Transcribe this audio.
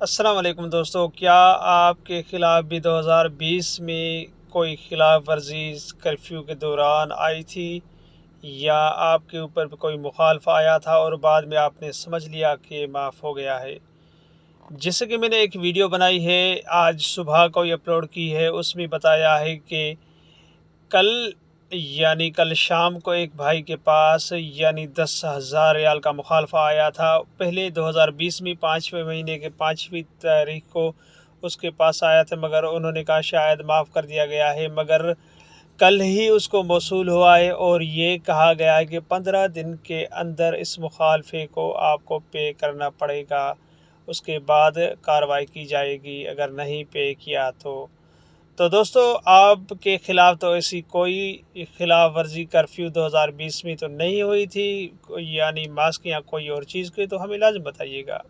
अस्सलाम वालेकुम दोस्तों, क्या आपके ख़िलाफ़ भी 2020 में कोई खिलाफ वर्जी कर्फ्यू के दौरान आई थी या आपके ऊपर भी कोई मुखालफ आया था और बाद में आपने समझ लिया कि माफ़ हो गया है? जैसे कि मैंने एक वीडियो बनाई है, आज सुबह को ही अपलोड की है, उसमें बताया है कि कल कल शाम को एक भाई के पास 10,000 रियाल का मुखालफा आया था। पहले 2020 में 5वें महीने के 5वीं तारीख को उसके पास आया था, मगर उन्होंने कहा शायद माफ़ कर दिया गया है, मगर कल ही उसको मौसूल हुआ है और ये कहा गया है कि 15 दिन के अंदर इस मुखालफे को आपको पे करना पड़ेगा। उसके बाद कार्रवाई की जाएगी अगर नहीं पे किया तो दोस्तों, आपके ख़िलाफ़ तो ऐसी कोई खिलाफ वर्जी कर्फ्यू 2020 में तो नहीं हुई थी, मास्क या कोई और चीज़ की, तो हमें लाज़िम बताइएगा।